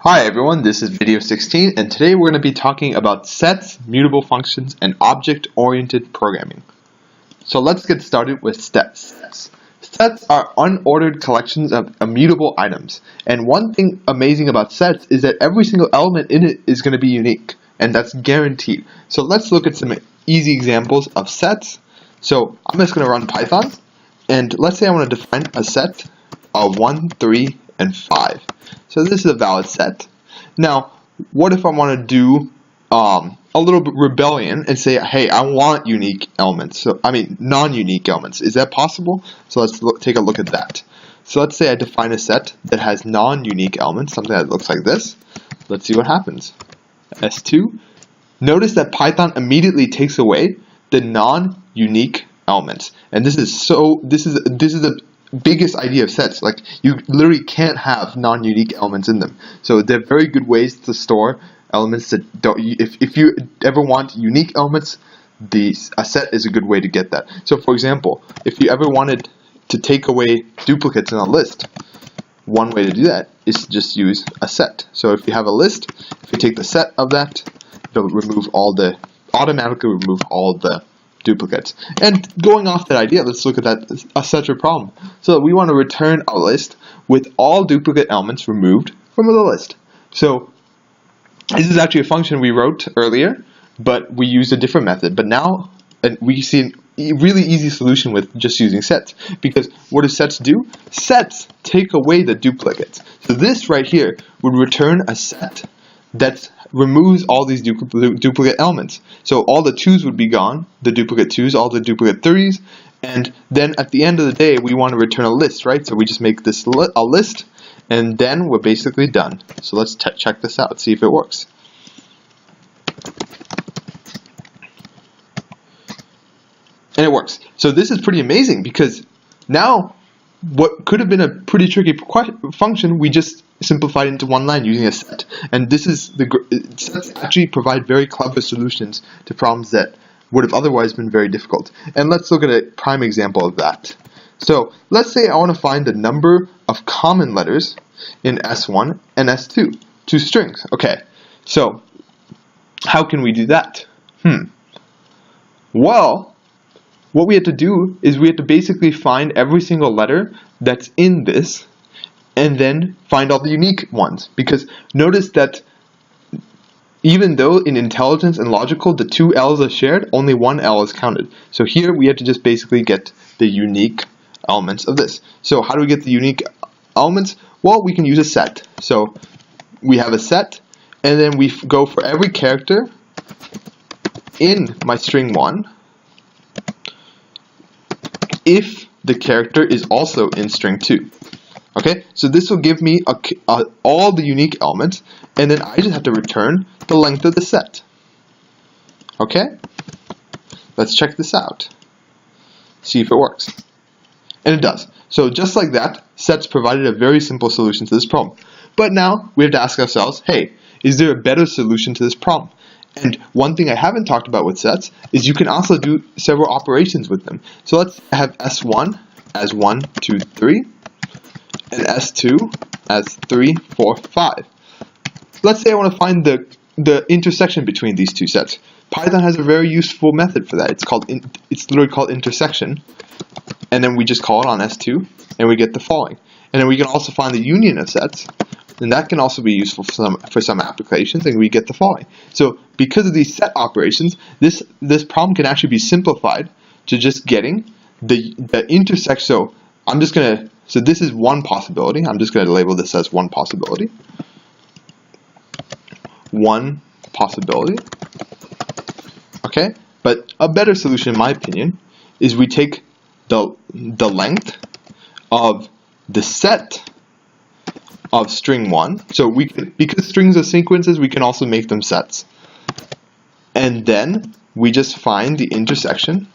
Hi everyone, this is video 16 and today we're going to be talking about sets, mutable functions, and object-oriented programming. So let's get started with sets. Sets are unordered collections of immutable items, and one thing amazing about sets is that every single element in it is going to be unique, and that's guaranteed. So let's look at some easy examples of sets. So I'm just going to run Python, and let's say I want to define a set of 1, 3, and 5. So this is a valid set. Now, what if I want to do a little bit rebellion and say, hey, I want unique elements. So non-unique elements. Is that possible? So let's take a look at that. So let's say I define a set that has non-unique elements, something that looks like this. Let's see what happens. S2. Notice that Python immediately takes away the non-unique elements, and this is the biggest idea of sets. Like, you literally can't have non-unique elements in them. So they're very good ways to store elements that don't. If you ever want unique elements, a set is a good way to get that. So for example, if you ever wanted to take away duplicates in a list, one way to do that is to just use a set. So if you have a list, if you take the set of that, it'll automatically remove all the duplicates. And going off that idea, let's look at such a problem. So we want to return a list with all duplicate elements removed from the list. So this is actually a function we wrote earlier, but we used a different method. But now we see a really easy solution with just using sets. Because what do sets do? Sets take away the duplicates. So this right here would return a set that removes all these duplicate elements. So all the 2's would be gone, the duplicate 2's, all the duplicate 3's, and then at the end of the day we want to return a list, right? So we just make this a list, and then we're basically done. So let's check this out, see if it works. And it works. So this is pretty amazing, because now what could have been a pretty tricky function, we just simplified into one line using a set. And this is sets actually provide very clever solutions to problems that would have otherwise been very difficult. And let's look at a prime example of that. So let's say I want to find the number of common letters in S1 and S2, two strings. Okay, so how can we do that? Well, what we had to do is we had to basically find every single letter that's in this and then find all the unique ones. Because notice that even though in intelligence and logical the two L's are shared, only one L is counted. So here we had to just basically get the unique elements of this. So how do we get the unique elements? Well, we can use a set. So we have a set, and then we go for every character in my string 1 if the character is also in string 2. Okay, so this will give me all the unique elements, and then I just have to return the length of the set. Okay, let's check this out, see if it works. And it does. So just like that, sets provided a very simple solution to this problem. But now we have to ask ourselves, hey, is there a better solution to this problem? And one thing I haven't talked about with sets is you can also do several operations with them. So let's have S1 as 1, 2, 3, and S2 as 3, 4, 5. Let's say I want to find the intersection between these two sets. Python has a very useful method for that. It's literally called intersection, and then we just call it on S2, and we get the following. And then we can also find the union of sets, and that can also be useful for some applications, and we get the following. So because of these set operations, this problem can actually be simplified to just getting the intersection. So this is one possibility. I'm just going to label this as one possibility. One possibility. Okay, but a better solution, in my opinion, is we take the length of the set of string 1. So because strings are sequences, we can also make them sets. And then we just find the intersection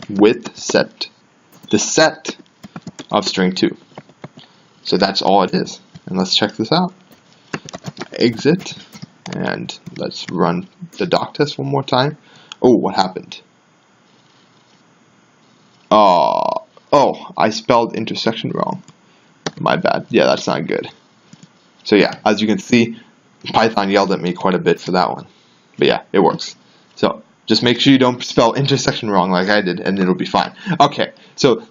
with the set of string 2. So that's all it is. And let's check this out. Exit, and let's run the doc test one more time. Oh, what happened? Oh, I spelled intersection wrong. My bad. Yeah, that's not good. So yeah, as you can see, Python yelled at me quite a bit for that one. But yeah, it works. So just make sure you don't spell intersection wrong like I did, and it'll be fine. Okay, so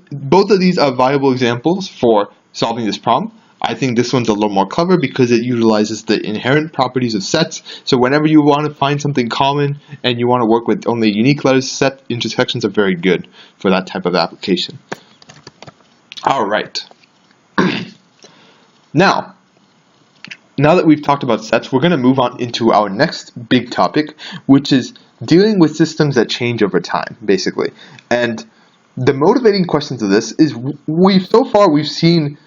both of these are viable examples for solving this problem. I think this one's a little more clever because it utilizes the inherent properties of sets. So whenever you want to find something common and you want to work with only unique letters, set intersections are very good for that type of application. All right. Now that we've talked about sets, we're going to move on into our next big topic, which is dealing with systems that change over time, basically. And the motivating questions of this is so far we've seen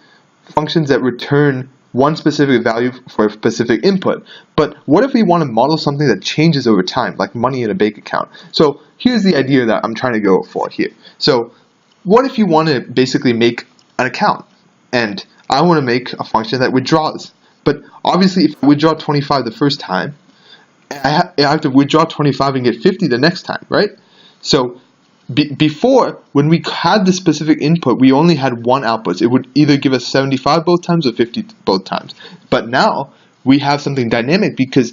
functions that return one specific value for a specific input. But what if we want to model something that changes over time, like money in a bank account? So here's the idea that I'm trying to go for here. So what if you want to basically make an account, and I want to make a function that withdraws? But obviously, if I withdraw 25 the first time, I have to withdraw 25 and get 50 the next time, right? So before, when we had the specific input, we only had one output. It would either give us 75 both times or 50 both times. But now we have something dynamic because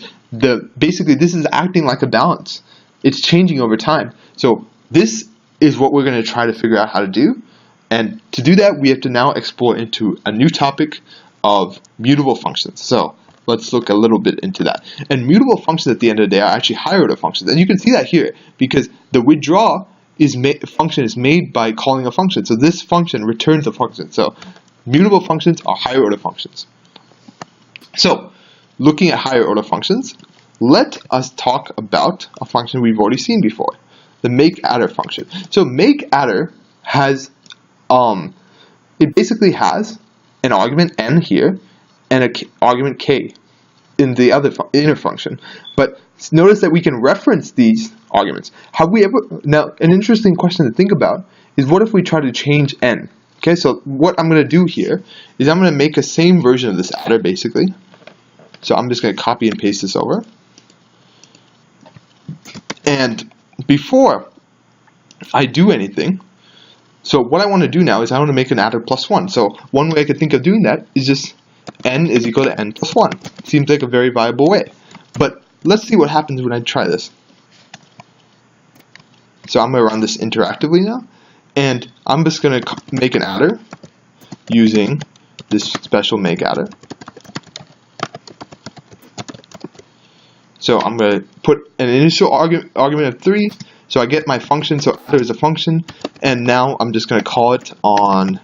basically this is acting like a balance. It's changing over time. So this is what we're going to try to figure out how to do. And to do that, we have to now explore into a new topic of mutable functions. So let's look a little bit into that. And mutable functions at the end of the day are actually higher order functions. And you can see that here because the withdraw function is made by calling a function. So this function returns a function. So mutable functions are higher order functions. So looking at higher order functions, let us talk about a function we've already seen before, the makeAdder function. So makeAdder has, it basically has an argument n here and an argument k in the other inner function. But notice that we can reference these arguments. Have we ever, now an interesting question to think about is what if we try to change n? Okay, so what I'm going to do here is I'm going to make a same version of this adder basically. So I'm just going to copy and paste this over. And before I do anything, so what I want to do now is I want to make an adder plus 1. So one way I could think of doing that is just n is equal to n plus 1. Seems like a very viable way. But let's see what happens when I try this. So I'm going to run this interactively now. And I'm just going to make an adder using this special makeAdder. So I'm going to put an initial argument of 3. So I get my function, so adder is a function, and now I'm just going to call it on,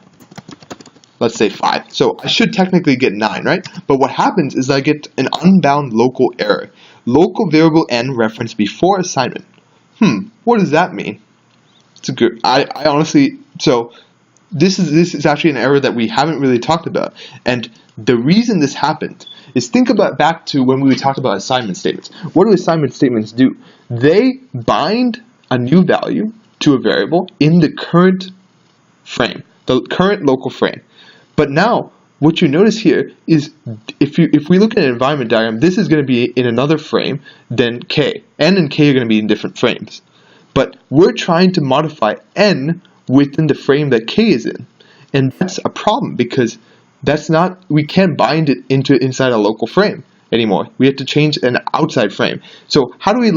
let's say 5. So I should technically get 9, right? But what happens is I get an unbound local error. Local variable n referenced before assignment. What does that mean? It's a good, I honestly, so this is actually an error that we haven't really talked about. And the reason this happened is think about back to when we talked about assignment statements. What do assignment statements do? They bind a new value to a variable in the current frame, the current local frame. But now what you notice here is if we look at an environment diagram, this is going to be in another frame than k. N and k are going to be in different frames. But we're trying to modify n within the frame that k is in. And that's a problem because that's not, we can't bind it inside a local frame anymore. We have to change an outside frame. So how do we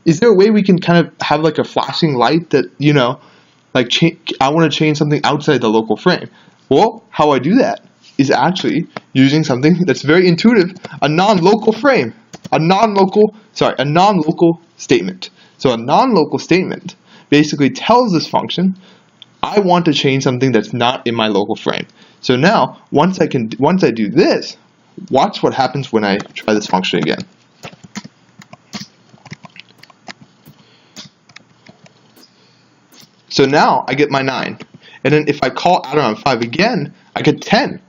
is there a way we can kind of have like a flashing light that, you know, like I want to change something outside the local frame? Well, how I do that is actually using something that's very intuitive, a non-local frame, a non-local statement. So a non-local statement basically tells this function, I want to change something that's not in my local frame. So now, once I do this, watch what happens when I try this function again. So now I get my 9. And then if I call adder on 5 again, I get 10.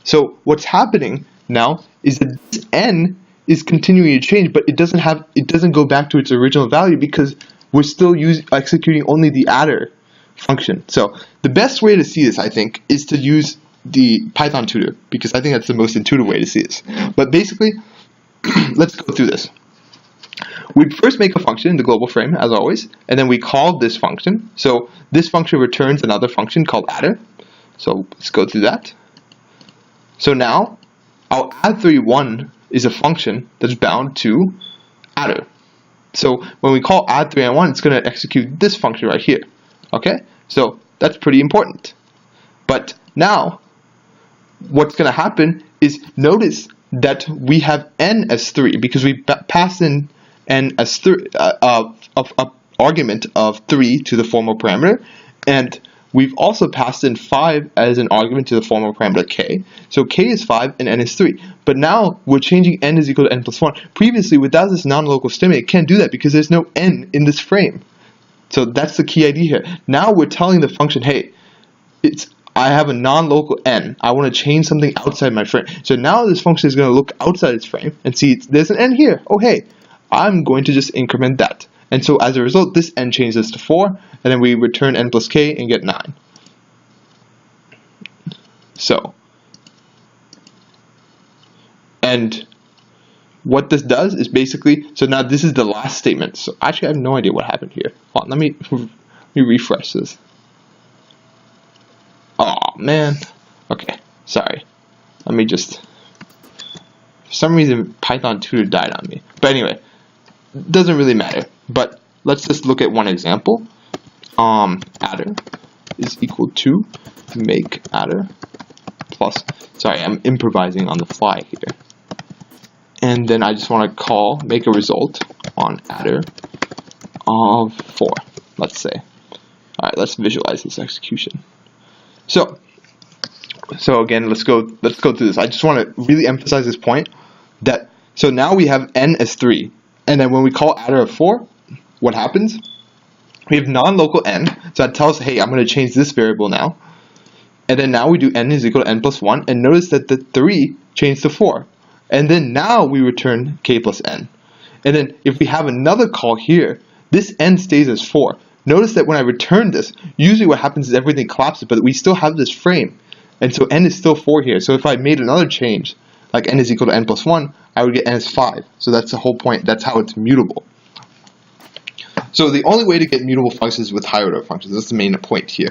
So what's happening now is that this n is continuing to change, but it doesn't go back to its original value because we're still executing only the adder function. So the best way to see this, I think, is to use the Python tutor because I think that's the most intuitive way to see this. But basically, let's go through this. We'd first make a function in the global frame, as always, and then we call this function. So this function returns another function called adder. So let's go through that. So now, our add3, 1 is a function that's bound to adder. So when we call add3 and 1, it's going to execute this function right here. Okay? So that's pretty important. But now, what's going to happen is notice that we have n as 3 because we passed in n as 3 argument of 3 to the formal parameter, and we've also passed in 5 as an argument to the formal parameter k. So k is 5 and n is 3. But now we're changing n is equal to n plus 1. Previously, without this non-local stimulus, it can't do that because there's no n in this frame. So that's the key idea here. Now we're telling the function, hey, I have a non-local n. I want to change something outside my frame. So now this function is going to look outside its frame and see there's an n here. Oh, hey, I'm going to just increment that. And so as a result, this n changes to 4, and then we return n plus k and get 9. So, and what this does is basically, so now this is the last statement. So actually I have no idea what happened here. Hold on, let me refresh this. Oh man. Okay, sorry. Let me just, for some reason Python tutor died on me. But anyway, it doesn't really matter. But let's just look at one example. Adder is equal to make adder plus, sorry, I'm improvising on the fly here. And then I just want to make a result on adder of 4, let's say. Alright, let's visualize this execution. So again, let's go through this. I just want to really emphasize this point that, so now we have n as 3, and then when we call adder of 4, what happens? We have non-local n, so that tells us, hey, I'm going to change this variable now. And then now we do n is equal to n plus 1, and notice that the 3 changed to 4. And then now we return k plus n. And then if we have another call here, this n stays as 4. Notice that when I return this, usually what happens is everything collapses, but we still have this frame. And so n is still 4 here. So if I made another change, like n is equal to n plus 1, I would get n as 5. So that's the whole point. That's how it's mutable. So the only way to get mutable functions with higher order functions, that's the main point here.